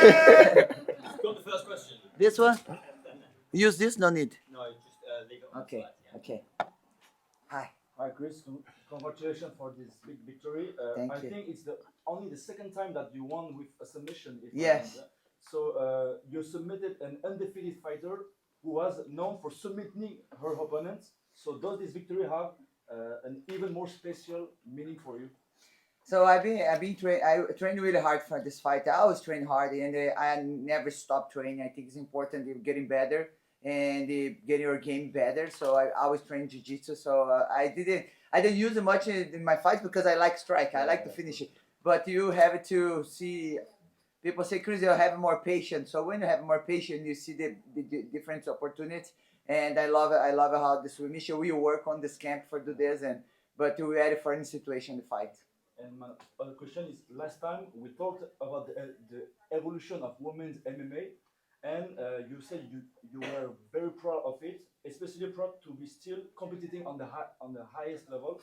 Got the first question. This one? Use this? No need. No, just leave it on Okay. the slide. Yeah. Okay. Hi. Hi, Chris. Congratulations for this big victory. Thank I you. think it's the only the second time that you won with a submission. If I Yes. remember. So you submitted an undefeated fighter who was known for submitting her opponents. So does this victory have an even more special meaning for you? So I trained really hard for this fight. I always train hard, and I never stop training. I think it's important you're getting better and getting your game better. So I always train jiu-jitsu. So I didn't use it much in my fights because I like strike. I like to finish it. But you have to see. People say, Chris, you have more patience. So when you have more patience, you see the different opportunities. And I love it. I love how this mission. We work on this camp for do this, but we're ready for any situation to fight. And my other question is: last time we talked about the evolution of women's MMA, and you said you were very proud of it, especially proud to be still competing on the highest level.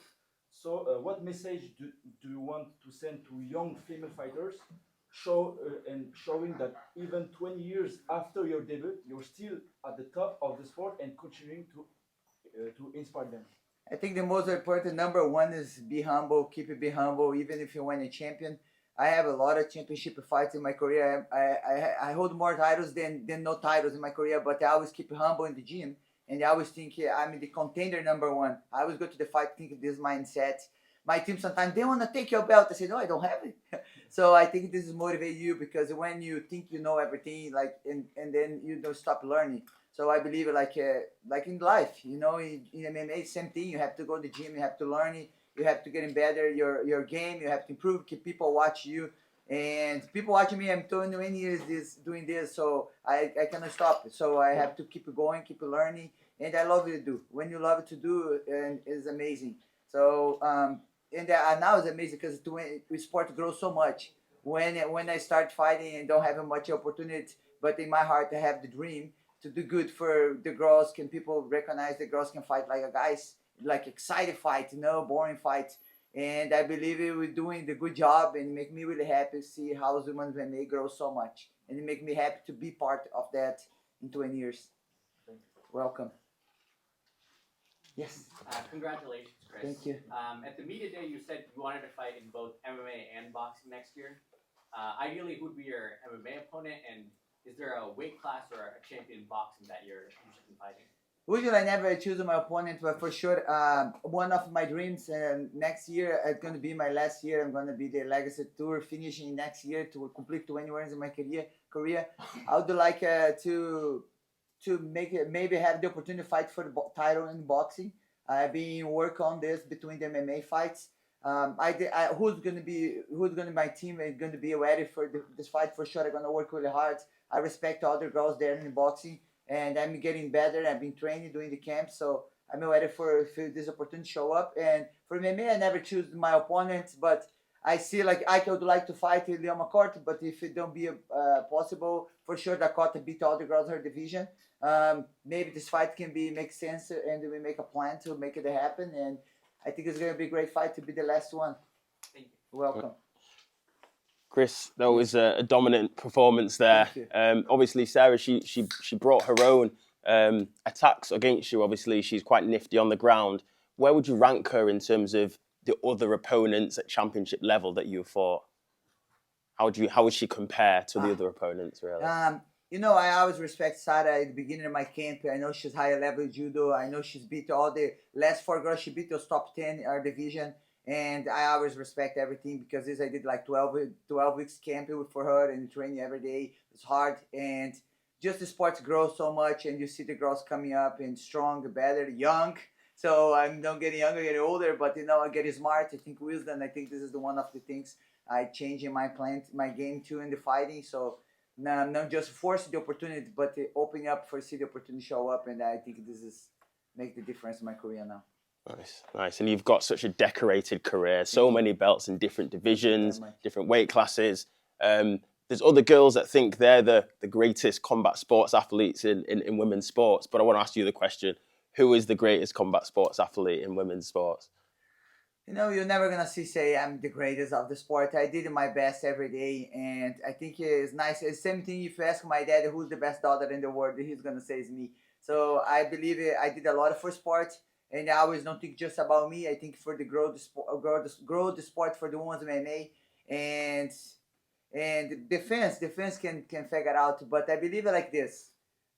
So, what message do you want to send to young female fighters, showing that even 20 years after your debut, you're still at the top of the sport and continuing to inspire them? I think the most important number one is be humble, keep it be humble, even if you win a champion. I have a lot of championship fights in my career. I hold more titles than no titles in my career, but I always keep humble in the gym. And I always think I'm the contender number one. I always go to the fight thinking this mindset. My team sometimes they want to take your belt. I say, no, I don't have it. So I think this is motivate you because when you think you know everything, and then you don't stop learning. So I believe like in life, in MMA, same thing. You have to go to the gym, you have to learn it, you have to get in better your game, you have to improve, keep people watch you. And people watching me, I'm 20 years doing this, so I cannot stop it. So I have to keep going, keep learning, and I love it to do. When you love it to do, and it's amazing. So and now it's amazing because the sport grows so much. When I start fighting and don't have much opportunity, but in my heart I have the dream to do good for the girls. Can people recognize the girls can fight like a guys, like excited fight, boring fight. And I believe we're doing the good job and make me really happy to see how women's MMA grows so much. And it make me happy to be part of that in 20 years. Welcome. Yes. Congratulations, Chris. Thank you. At the media day, you said you wanted to fight in both MMA and boxing next year. Ideally, who would be your MMA opponent, and is there a weight class or a champion boxing that you're interested in fighting? Usually I never choose my opponent, but for sure, one of my dreams next year is going to be my last year. I'm going to be the Legacy Tour finishing next year to complete 20 years in my career. I would like to make it, maybe have the opportunity to fight for the title in boxing. I've been work on this between the MMA fights. Who's gonna be my team is gonna be ready for this fight for sure. I'm gonna work really hard. I respect all the girls there in boxing, and I'm getting better. I've been training, doing the camp, so I'm ready for this opportunity to show up. And for MMA, I never choose my opponents, but I see like I would like to fight Leon McCourt, but if it don't be possible, for sure Dakota beat all the girls in her division. Maybe this fight can make sense, and we make a plan to make it happen. And I think it's gonna be a great fight to be the last one. Thank you. Welcome. Chris, that was a dominant performance there. Thank you. Obviously, Sarah, she brought her own attacks against you. Obviously, she's quite nifty on the ground. Where would you rank her in terms of the other opponents at championship level that you fought? How would she compare to the other opponents, really? I always respect Sarah at the beginning of my camp. I know she's higher level judo. I know she's beat all the last 4 girls. She beat those top 10 in our division. And I always respect everything because this I did like 12 weeks camping for her and training every day. It's hard. And just the sports grow so much, and you see the girls coming up and strong, better, young. So I'm not getting younger, getting older, but I get smart. I think wisdom. I think this is one of the things I change in my plan, my game too in the fighting. So now not just force the opportunity, but opening up for see the opportunity show up, and I think this is make the difference in my career now. Nice. And you've got such a decorated career, so many belts in different divisions, different weight classes. There's other girls that think they're the greatest combat sports athletes in women's sports, but I want to ask you the question, who is the greatest combat sports athlete in women's sports? You know, you're never gonna say I'm the greatest of the sport. I did my best every day, and I think it's nice. It's same thing if you ask my dad who's the best daughter in the world, he's gonna say it's me. So I believe it, I did a lot for sport, and I always don't think just about me. I think for the grow the sport, grow the sport for the women's MMA, and defense can figure out. But I believe it like this: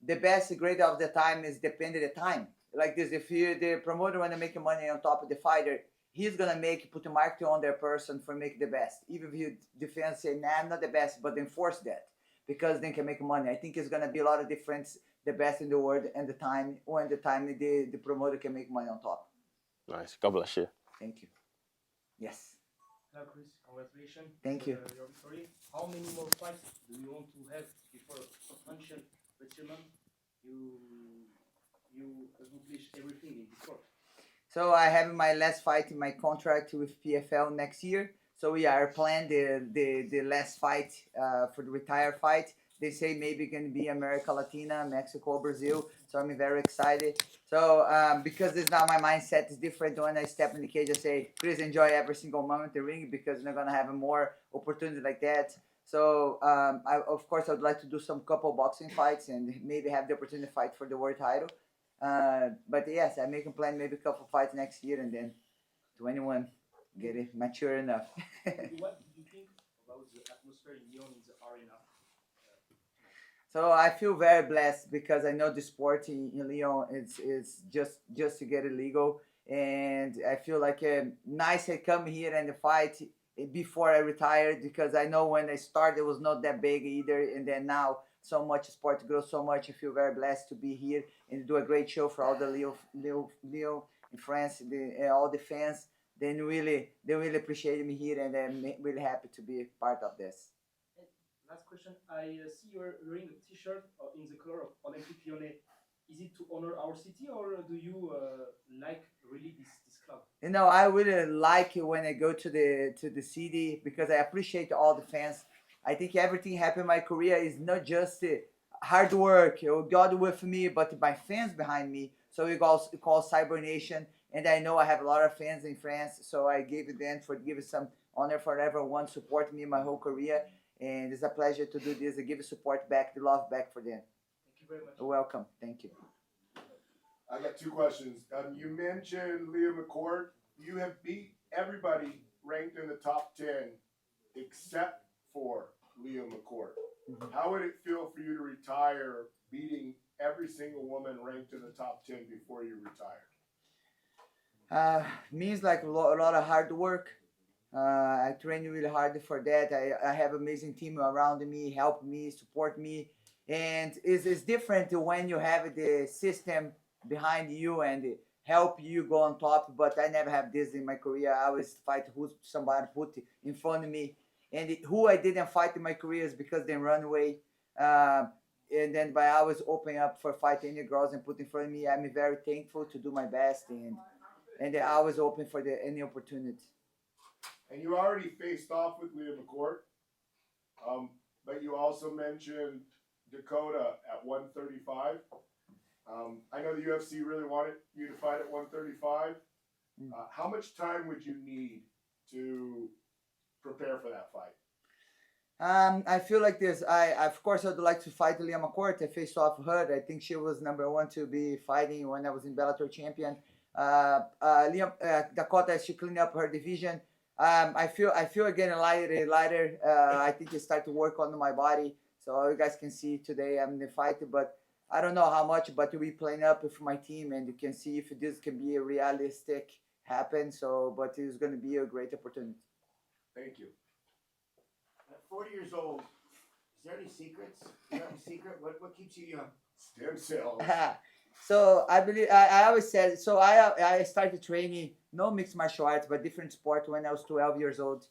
the best grade of the time is dependent the time. Like this, if you the promoter wanna make money on top of the fighter, he's gonna make put a marketing on their person for make the best. Even if you defense say, nah, I'm not the best, but enforce that because they can make money. I think it's gonna be a lot of difference, the best in the world and the time the promoter can make money on top. Nice. God bless you. Thank you. Yes. Hello, Cris. Congratulations. Thank you. Your victory. How many more fights do you want to have before potential retirement? You accomplish everything in the sport. So I have my last fight in my contract with PFL next year. So we are planning the last fight for the retire fight. They say maybe it can be America Latina, Mexico, Brazil. So I'm very excited. So because it's now my mindset is different when I step in the cage, I say, Cris, enjoy every single moment in the ring because you're gonna have more opportunity like that. So of course I would like to do some couple boxing fights and maybe have the opportunity to fight for the world title. But yes, I make a plan maybe a couple fights next year and then 21 get it mature enough. What do you think about the atmosphere in Lyon in the arena? So I feel very blessed because I know the sport in Lyon is just to get it legal, and I feel like nice to come here and fight before I retired because I know when I started it was not that big either, and then now so much sport grows so much. I feel very blessed to be here and do a great show for all the Lyon in France, all the fans. They really appreciate me here, and I'm really happy to be part of this. Last question. I see you're wearing a T-shirt in the color of Olympique Lyonnais. Is it to honor our city, or do you like really this club? You know, I really like it when I go to the city because I appreciate all the fans. I think everything happened in my career is not just hard work or God with me, but my fans behind me. So we call Cyber Nation, and I know I have a lot of fans in France. So I gave it them for giving some honor for everyone support me my whole career. And it's a pleasure to do this and give support back, the love back for them. Thank you very much. You're welcome. Thank you. I got two questions. You mentioned Leah McCourt. You have beat everybody ranked in the top 10 except for Leah McCourt. Mhm. How would it feel for you to retire beating every single woman ranked in the top 10 before you retired? Means like a lot of hard work. I train really hard for that. I have amazing team around me, help me, support me, and it's different when you have the system behind you and help you go on top. But I never have this in my career. I always fight who somebody put in front of me, and who I didn't fight in my career is because they run away. And then by I was open up for fighting any girls and put in front of me. I'm very thankful to do my best, and I was open for any opportunity. And you already faced off with Leah McCourt, but you also mentioned Dakota at 135. I know the UFC really wanted you to fight at 135. How much time would you need to prepare for that fight? I feel like this. I of course I'd like to fight Leah McCourt. I faced off her. I think she was number one to be fighting when I was in Bellator champion. Dakota, she cleaned up her division. I feel again lighter. I think it started to work on my body. So you guys can see today I'm in the fight, but I don't know how much, but we playing up with my team, and you can see if this can be a realistic happen. So, but it's going to be a great opportunity. Thank you. At 40 years old, is there any secrets? Do you have a secret? What keeps you young? Stem cells. So I believe I always said so. I started training no mixed martial arts but different sport when I was 12 years old,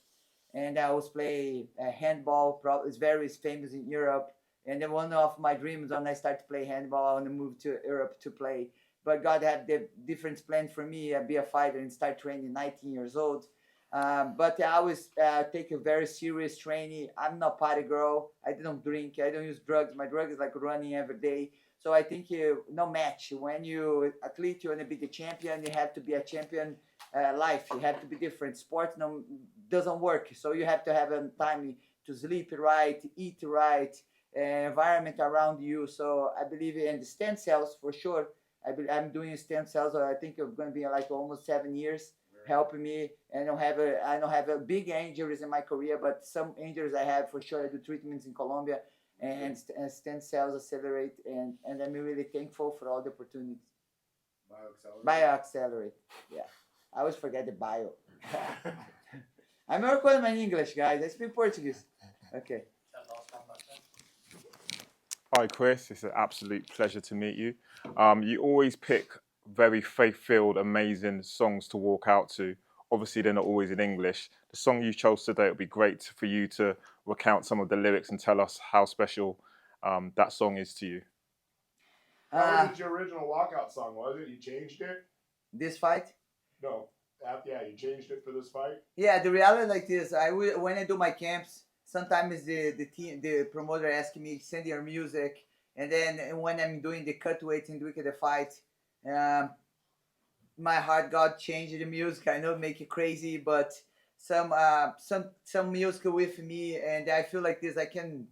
and I was play handball. It's very famous in Europe. And then one of my dreams when I started to play handball and move to Europe to play. But God had the different plan for me. Be a fighter and start training 19 years old. But I always take a very serious training. I'm not party girl. I don't drink. I don't use drugs. My drug is like running every day. So I think no match. When you athlete, you want to be the champion. You have to be a champion life. You have to be different. Sports no, doesn't work, so you have to have a time to sleep right, eat right, environment around you. So I believe in the stem cells for sure. I'm doing stem cells. I think it's going to be like almost 7 years, helping me. I don't have a big injuries in my career, but some injuries I have for sure. I do treatments in Colombia, and stem cells accelerate, and I'm really thankful for all the opportunities. Bioaccelerate. Yeah, I always forget the bio. I'm American in English, guys. I speak Portuguese. Okay. Hi, Cris. It's an absolute pleasure to meet you. You always pick very faith-filled, amazing songs to walk out to. Obviously, they're not always in English. The song you chose today, it would be great for you to recount some of the lyrics and tell us how special that song is to you. That was your original walkout song, was it? You changed it? This fight? No. Yeah, you changed it for this fight? Yeah, the reality like this, when I do my camps, sometimes the promoter asks me, send your music, and then when I'm doing the cut weight and doing the fight, my heart God changed the music. I know make it crazy, but some music with me, and I feel like this. I can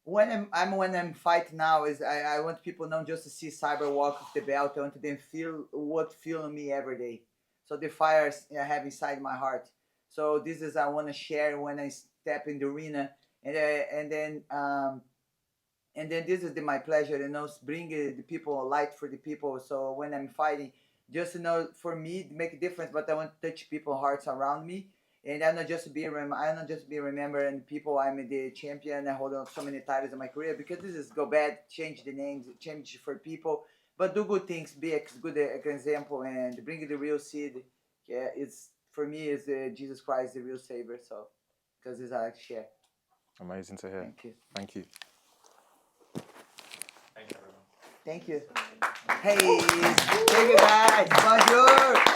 when I'm fighting now is I want people not just to see Cyborg walk off the belt. I want them feel me every day. So the fire I have inside my heart. So this is I want to share when I step in the arena, and then this is my pleasure, bring the people a light for the people. So when I'm fighting, just for me to make a difference, but I want to touch people's hearts around me, and I'm not just be remembering people. I'm the champion. I hold on so many titles in my career because this is go bad, change the names, change for people, but do good things, be a good example, and bring the real seed. Yeah, it's for me is Jesus Christ, the real savior. So because it's I share. Amazing to hear. Thank you. Thank you. Thanks, everyone. Thank you. Hey, thank you guys. Bonjour.